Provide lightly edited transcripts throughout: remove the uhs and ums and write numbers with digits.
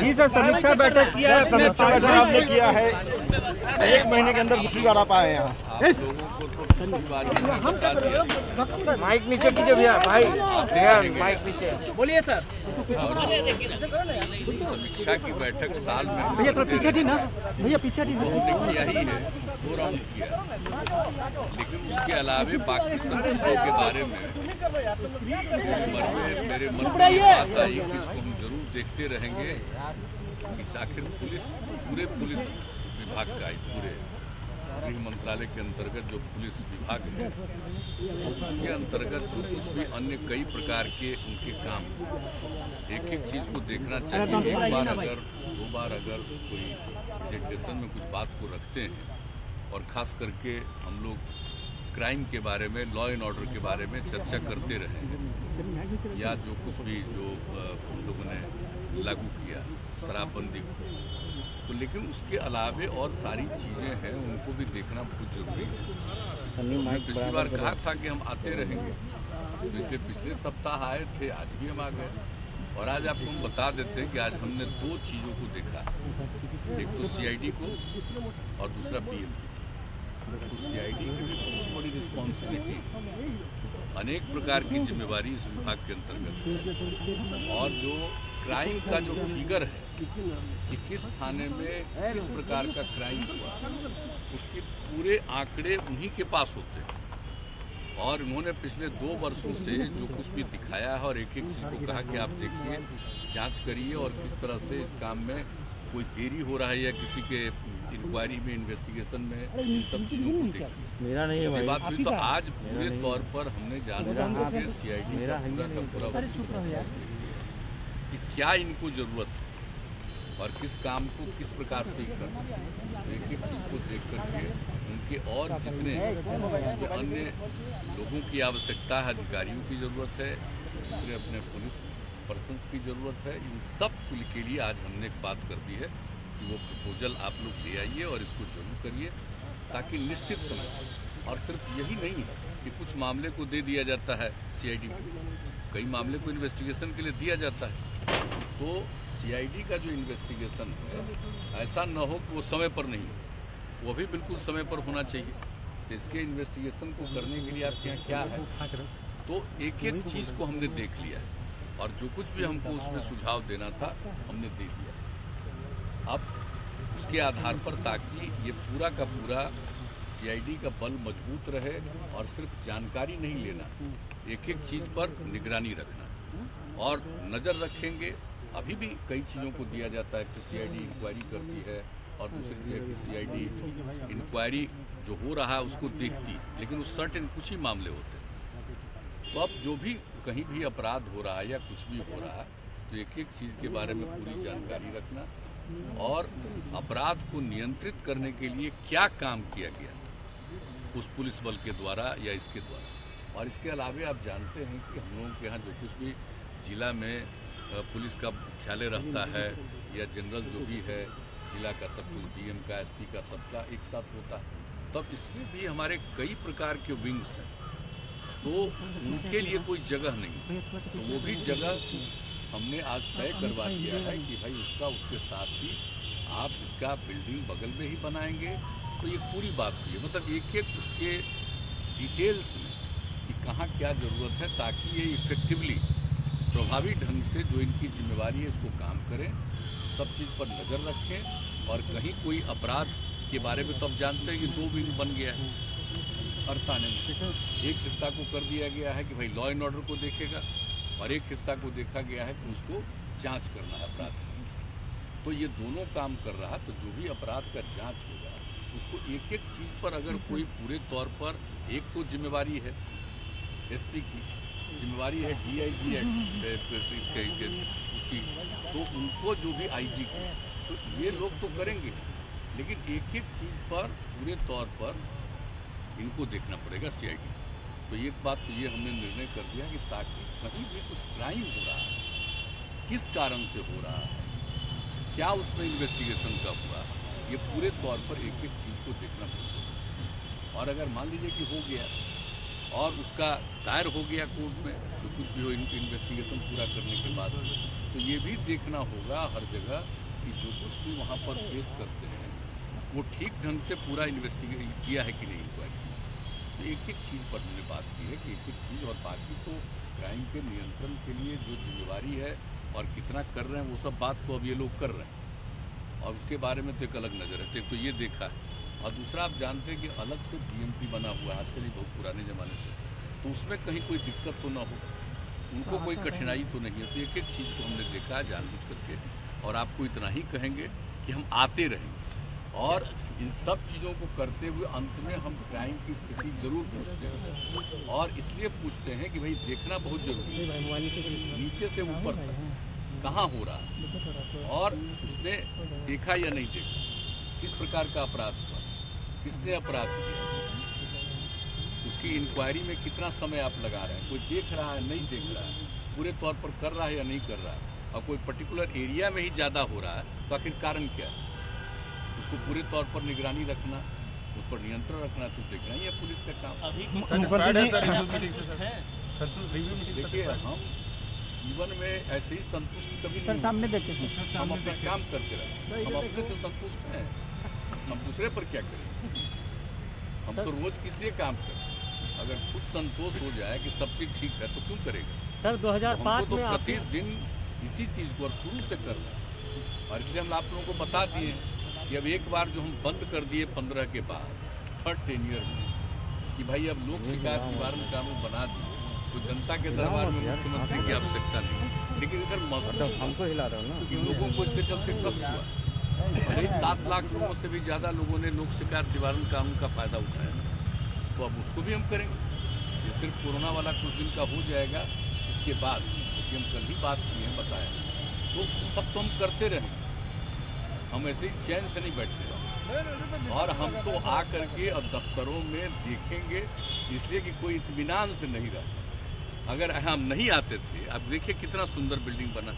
जी sir, समीक्षा बैठक किया है, समीक्षा बैठक आपने किया है, 1 महीने के अंदर दूसरी बार आप आए हैं यहाँ। माइक नीचे कीजिए भैया, भाई माइक नीचे बोलिए सर। समीक्षा की बैठक साल में भैया थोड़ा पीछे ना, भैया पीछे हमने किया ही है, 2 राउंड किया, लेकिन उसके अलावे बाकी सब चीज़ों के बारे में मेरे मन में ये बात आई कि इसको हम जरूर देखते रहेंगे कि आखिर पूरे पुलिस विभाग का, इस पूरे गृह मंत्रालय के अंतर्गत जो पुलिस विभाग है, तो उसके अंतर्गत जो कुछ भी अन्य कई प्रकार के उनके काम, एक एक चीज़ को देखना चाहिए। एक बार अगर 2 बार अगर कोई प्रेजेंटेशन में कुछ बात को रखते हैं और ख़ास करके हम लोग क्राइम के बारे में, लॉ एंड ऑर्डर के बारे में चर्चा करते रहे, या जो कुछ भी जो हम लोगों ने लागू किया शराबबंदी को, तो लेकिन उसके अलावे और सारी चीज़ें हैं, उनको भी देखना बहुत जरूरी है। मैंने पिछली बार कहा था कि हम आते रहेंगे, तो पिछले सप्ताह आए थे, आज भी हम आ गए, और आज आपको हम बता देते हैं कि आज हमने 2 चीज़ों को देखा, एक तो CID को और दूसरा PM। तो CID की भी बहुत बड़ी रिस्पॉन्सिबिलिटी, अनेक प्रकार की जिम्मेवारी इस विभाग के अंतर्गत है, और जो क्राइम का जो फिगर है कि किस थाने में किस प्रकार का क्राइम हुआ, उसके पूरे आंकड़े उन्हीं के पास होते हैं, और उन्होंने पिछले 2 वर्षों से जो कुछ भी दिखाया है और एक एक चीज़ को कहा कि आप देखिए, जांच करिए, और किस तरह से इस काम में कोई देरी हो रहा है या किसी के इंक्वायरी में, इन्वेस्टिगेशन में, इन सब चीज़ों को देखिए। मेरा नहीं है, बात हुई तो आज पूरे तौर पर हमने जाना कि CID का पूरा कि क्या इनको ज़रूरत है और किस काम को किस प्रकार से करना है, एक एक चीज़ को देख करके उनके और जितने उसमें अन्य लोगों की आवश्यकता है, अधिकारियों की ज़रूरत है, दूसरे अपने पुलिस पर्सन्स की ज़रूरत है, इन सब के लिए आज हमने एक बात कर दी है कि वो प्रपोजल आप लोग ले आइए और इसको जरूर करिए, ताकि निश्चित समय, और सिर्फ यही नहीं है कि कुछ मामले को दे दिया जाता है CID को, कई मामले को इन्वेस्टिगेशन के लिए दिया जाता है, तो CID का जो इन्वेस्टिगेशन है, ऐसा न हो कि वो समय पर नहीं, वो भी बिल्कुल समय पर होना चाहिए। तो इसके इन्वेस्टिगेशन को करने के लिए आपके यहाँ क्या है, तो एक एक चीज़ को हमने देख लिया है, और जो कुछ भी हमको उसमें सुझाव देना था हमने दे दिया। अब उसके आधार पर, ताकि ये पूरा का पूरा CID का बल मजबूत रहे, और सिर्फ जानकारी नहीं लेना, एक एक चीज़ पर निगरानी रखना, और नज़र रखेंगे। अभी भी कई चीज़ों को दिया जाता है, तो CID इंक्वायरी करती है, और दूसरी है कि CID इंक्वायरी जो हो रहा है उसको देखती, लेकिन उस सर्टेन कुछ ही मामले होते हैं। तो अब जो भी कहीं भी अपराध हो रहा है या कुछ भी हो रहा है, तो एक एक चीज़ के बारे में पूरी जानकारी रखना, और अपराध को नियंत्रित करने के लिए क्या काम किया गया उस पुलिस बल के द्वारा या इसके द्वारा। और इसके अलावे आप जानते हैं कि हम लोगों के यहाँ जो कुछ भी जिला में पुलिस का मुख्यालय रहता है, या जनरल जो भी है जिला का, सब कुछ DM का, SP का, सबका एक साथ होता है, तब इसमें भी हमारे कई प्रकार के विंग्स हैं, तो उनके लिए कोई जगह नहीं, तो वो भी जगह हमने आज तय करवा दिया है कि भाई उसके साथ ही आप इसका बिल्डिंग बगल में ही बनाएंगे। तो ये पूरी बात हुई है, मतलब एक एक उसके डिटेल्स में कि कहाँ क्या ज़रूरत है, ताकि ये इफेक्टिवली, प्रभावी ढंग से जो इनकी जिम्मेवारी है इसको काम करें, सब चीज़ पर नज़र रखें, और कहीं कोई अपराध के बारे में तो आप जानते हैं कि 2 विंग बन गया है हर थाने में, एक हिस्सा को कर दिया गया है कि भाई लॉ एंड ऑर्डर को देखेगा, और एक हिस्सा को देखा गया है कि उसको जांच करना है अपराध की। तो ये दोनों काम कर रहा, तो जो भी अपराध का जांच होगा उसको एक एक चीज़ पर अगर कोई पूरे तौर पर, एक तो जिम्मेवारी है SP की, जिम्मेवारी है DIG उसकी, तो उनको जो भी IG की, तो ये लोग तो करेंगे, लेकिन एक एक चीज़ पर पूरे तौर पर इनको देखना पड़ेगा CID। तो एक बात तो ये हमने निर्णय कर दिया कि ताकि कहीं भी कुछ क्राइम हो रहा है, किस कारण से हो रहा है, क्या उसमें इन्वेस्टिगेशन का हुआ, ये पूरे तौर पर एक एक चीज़ को देखना पड़ेगा। और अगर मान लीजिए कि हो गया और उसका दायर हो गया कोर्ट में, जो कुछ भी हो इन्वेस्टिगेशन पूरा करने के बाद। तो ये भी देखना होगा हर जगह कि जो कुछ भी वहाँ पर पेश करते हैं वो ठीक ढंग से पूरा इन्वेस्टिगेट किया है कि नहीं इंक्वायरी। तो एक एक चीज़ पर हमने बात की है कि एक एक चीज़, और बाकी तो क्राइम के नियंत्रण के लिए जो जिम्मेवारी है और कितना कर रहे हैं वो सब बात तो अब ये लोग कर रहे हैं, और उसके बारे में तो एक अलग नज़र है। तो ये देखा है, और दूसरा आप जानते हैं कि अलग से बीएमपी बना हुआ है, आज से नहीं बहुत पुराने ज़माने से, तो उसमें कहीं कोई दिक्कत तो ना हो, उनको कोई कठिनाई तो नहीं है। तो एक एक चीज़ को हमने देखा है जानबूझ करके, और आपको इतना ही कहेंगे कि हम आते रहेंगे और इन सब चीज़ों को करते हुए अंत में हम क्राइम की स्थिति जरूर पूछते हैं, और इसलिए पूछते हैं कि भाई देखना बहुत जरूरी है नीचे से ऊपर तक कहाँ हो रहा है, और उसने देखा या नहीं देखा, किस प्रकार का अपराध हुआ, किसने अपराध किया, उसकी इंक्वायरी में कितना समय आप लगा रहे हैं, कोई देख रहा है नहीं देख रहा है, पूरे तौर पर कर रहा है या नहीं कर रहा है, और कोई पर्टिकुलर एरिया में ही ज़्यादा हो रहा है तो आखिर कारण क्या है, उसको पूरे तौर पर निगरानी रखना, उस पर नियंत्रण रखना, तो देखना ही है पुलिस का काम। देखिए हम जीवन में ऐसे ही संतुष्ट कभी नहीं, सामने देखिए सर, हम अपना काम करते रहे, हम अपने से संतुष्ट हैं, हम दूसरे पर क्या करें, हम तो रोज किस लिए काम करें। अगर खुद संतोष हो जाए कि सब चीज़ ठीक है तो क्यों करेगा सर। 2005 तो में प्रतिदिन इसी चीज़ को और शुरू से कर रहे हैं, और इसलिए हम आप लोगों को बता दिए कि अब एक बार जो हम बंद कर दिए 15 के बाद 3rd टेन्योर में कि भाई अब लोक शिकायत निवारण कानून बना दिए, तो जनता के दरबार में मुख्यमंत्री की आवश्यकता नहीं, लेकिन इधर महसूस हमको हिला रहा है कि लोगों को इसके चलते कष्ट हुआ। अरे 7 लाख लोगों से भी ज़्यादा लोगों ने लोक शिकायत निवारण कानून का फायदा उठाया, तो अब उसको भी हम करेंगे। ये सिर्फ कोरोना वाला कुछ दिन का हो जाएगा, इसके बाद क्योंकि हम कल ही बात की है बताया, तो सब तो हम करते रहेंगे, हम ऐसे ही चैन से नहीं बैठते, और हम तो आ करके अब दफ्तरों में देखेंगे, इसलिए कि कोई इत्मीनान से नहीं रहता। अगर हम नहीं आते थे, अब देखिए कितना सुंदर बिल्डिंग बना,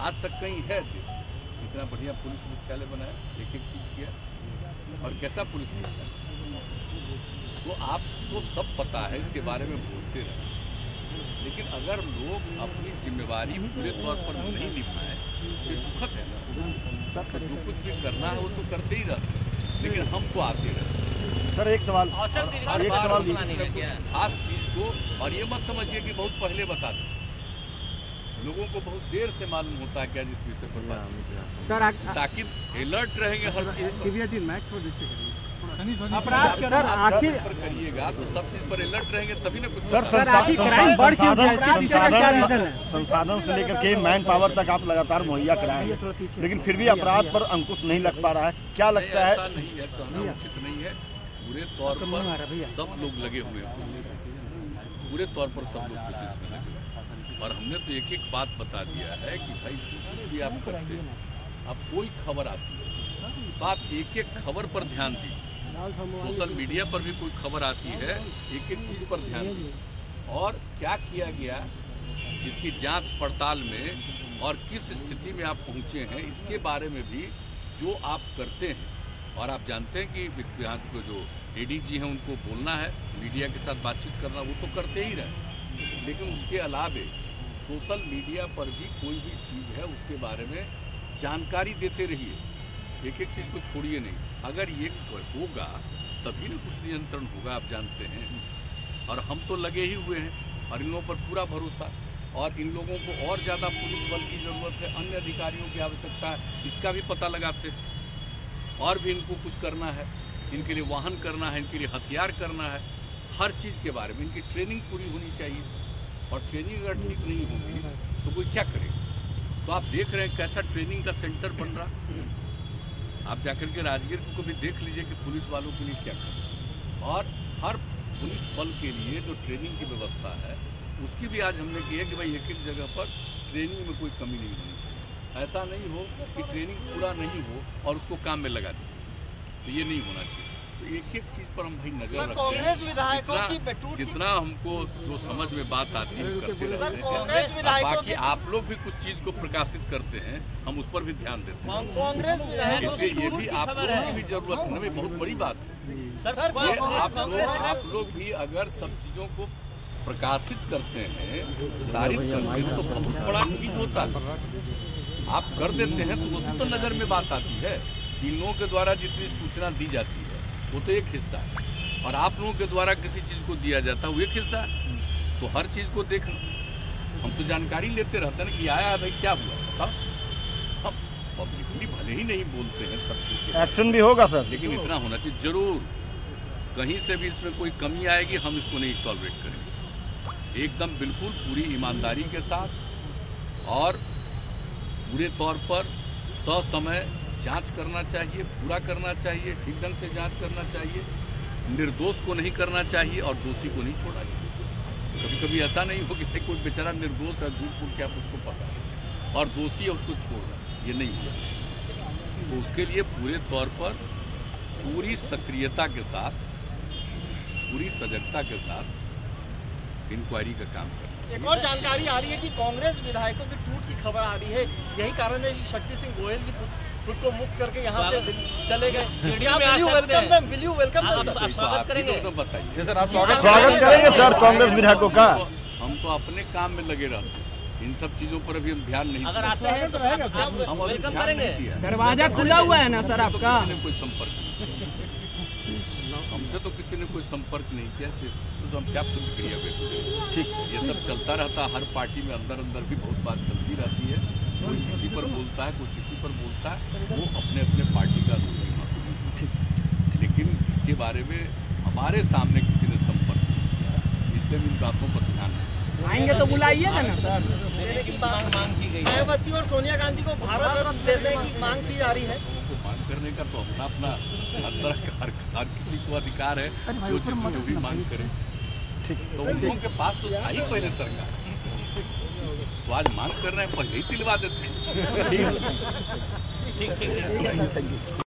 आज तक कहीं है इतना बढ़िया पुलिस मुख्यालय बनाया, एक एक चीज़ किया, और कैसा पुलिस मुख्यालय, तो आपको सब पता है, इसके बारे में बोलते रहे। लेकिन अगर लोग अपनी जिम्मेवारी पूरे तौर पर नहीं निभाएं तो दुखद है ना, तो जो कुछ भी करना है वो तो करते ही रहते हैं, लेकिन हम तो आते रहते। सर एक सवाल, खास चीज को, और ये मत समझिए कि बहुत पहले बता दें, लोगों को बहुत देर से मालूम होता है क्या जिस विषय पर बात, ताकि अलर्ट रहेंगे हर चीज अपराध सर आखिर करिएगा तो सब चीज पर अलर्ट रहेंगे तभी ना कुछ। संसाधन से लेकर के मैन पावर तक आप लगातार मुहैया कराए हैं, लेकिन फिर भी अपराध पर अंकुश नहीं लग पा रहा है, क्या लगता है? ऐसा नहीं है, कहना उचित नहीं है। पूरे तौर पर सब लोग लगे हुए हैं, पूरे तौर पर सब लोग कोशिश में लगे हुए, और हमने तो एक एक बात बता दिया है कि भाई जो कुछ भी आप करते हैं, अब कोई खबर आती है तो आप एक एक खबर पर ध्यान दीजिए। सोशल मीडिया पर भी कोई खबर आती है, एक एक चीज़ पर ध्यान दीजिए, और क्या किया गया इसकी जांच पड़ताल में, और किस स्थिति में आप पहुंचे हैं इसके बारे में भी जो आप करते हैं। और आप जानते हैं कि यहाँ को जो एडीजी हैं उनको बोलना है, मीडिया के साथ बातचीत करना, वो तो करते ही रहे, लेकिन उसके अलावे सोशल मीडिया पर भी कोई भी चीज़ है उसके बारे में जानकारी देते रहिए, एक एक चीज़ को छोड़िए नहीं। अगर ये होगा तभी ना कुछ नियंत्रण होगा, आप जानते हैं, और हम तो लगे ही हुए हैं, और इन लोगों पर पूरा भरोसा, और इन लोगों को और ज़्यादा पुलिस बल की ज़रूरत है, अन्य अधिकारियों की आवश्यकता है, इसका भी पता लगाते हैं, और भी इनको कुछ करना है, इनके लिए वाहन करना है, इनके लिए हथियार करना है, हर चीज़ के बारे में इनकी ट्रेनिंग पूरी होनी चाहिए, और ट्रेनिंग अगर ठीक नहीं होगी तो कोई क्या करेगा। तो आप देख रहे हैं कैसा ट्रेनिंग का सेंटर बन रहा, आप जाकर के राजगीर को भी देख लीजिए कि पुलिस वालों के लिए क्या करें, और हर पुलिस बल के लिए जो ट्रेनिंग की व्यवस्था है उसकी भी आज हमने की है कि भाई एक एक जगह पर ट्रेनिंग में कोई कमी नहीं होनी चाहिए। ऐसा नहीं हो कि ट्रेनिंग पूरा नहीं हो और उसको काम में लगा दें, तो ये नहीं होना चाहिए। एक एक चीज पर हम भाई नजर सर, रखते कांग्रेस हैं। विधायकों की जितना- टूट की- जितना हमको जो समझ में बात आती है करते रहते हैं। कांग्रेस विधायकों बाकी की- आप लोग भी कुछ चीज को प्रकाशित करते हैं, हम उस पर भी ध्यान देते हैं। कांग्रेस विधायकों की इसलिए ये टूट भी की आप खबर लोगों की है। भी जरूरत है ना, ये बहुत बड़ी बात है। सर, ये आप लोग भी अगर सब चीजों को प्रकाशित करते हैं, प्रसारित करते हैं, तो बहुत बड़ा चीज होता है। आप कर देते हैं तो वो तो नजर में बात आती है। इन लोगों के द्वारा जितनी सूचना दी जाती है वो तो एक हिस्सा है, और आप लोगों के द्वारा किसी चीज को दिया जाता है वो एक हिस्सा है। तो हर चीज को देखना, हम तो जानकारी लेते रहते हैं कि आया भाई क्या हुआ, बताओ। हम पब्लिकली भले ही नहीं बोलते हैं सब चीज, एक्शन भी होगा सर। लेकिन इतना होना चाहिए जरूर, कहीं से भी इसमें कोई कमी आएगी हम इसको नहीं टॉलरेट करेंगे। एकदम बिल्कुल पूरी ईमानदारी के साथ और पूरे तौर पर ससमय जांच करना चाहिए, पूरा करना चाहिए, ठीक ढंग से जांच करना चाहिए, निर्दोष को नहीं करना चाहिए और दोषी को नहीं छोड़ा चाहिए। कभी कभी ऐसा नहीं हो कि कोई बेचारा निर्दोष है, झूठ बोल के आप उसको पकड़ रहे और दोषी है उसको छोड़ रहे, ये नहीं होगा। तो उसके लिए पूरे तौर पर पूरी सक्रियता के साथ, पूरी सजगता के साथ इंक्वायरी का काम करना। एक और जानकारी आ रही है कि कांग्रेस विधायकों की टूट की खबर आ रही है। यही कारण है कि शक्ति सिंह गोयल भी खुद को मुक्त करके यहाँ से चले गए। विल यू वेलकम स्वागत करेंगे तो बताइए सर, आप स्वागत करेंगे सर कांग्रेस विधायकों का। हम तो अपने काम में लगे रहते हैं, इन सब चीजों पर अभी हम ध्यान नहीं अगर आते हैं तो रहेगा, हम अभी ध्यान नहीं दिया है। दरवाजा खुला हुआ है ना सर आपका? किसी ने कोई संपर्क नहीं, हमसे तो किसी ने कोई संपर्क नहीं किया, तो हम क्या प्रतिक्रिया व्यक्त करें। ठीक, ये सब चलता रहता है, हर पार्टी में अंदर अंदर भी बहुत बात चलती रहती है। कोई किसी पर बोलता है, कोई किसी पर बोलता है, वो अपने अपने पार्टी का ठीक। लेकिन इसके बारे में हमारे सामने किसी ने संपर्क नहीं किया, इसलिए इन बातों पर ध्यान है। आएंगे तो बुलाइएगा ना सर। देने की मांग की गई। मायावती और सोनिया गांधी को भारत रत्न देने की मांग की जा रही है। उनको मांग करने का तो अपना हर तरह का हर किसी को अधिकार है, जो भी मांग करे। तो उन लोगों के पास तो था ही पहले सरकार, तो आज मांग कर रहे हैं, पहले ही दिलवा देते हैं। ठीक।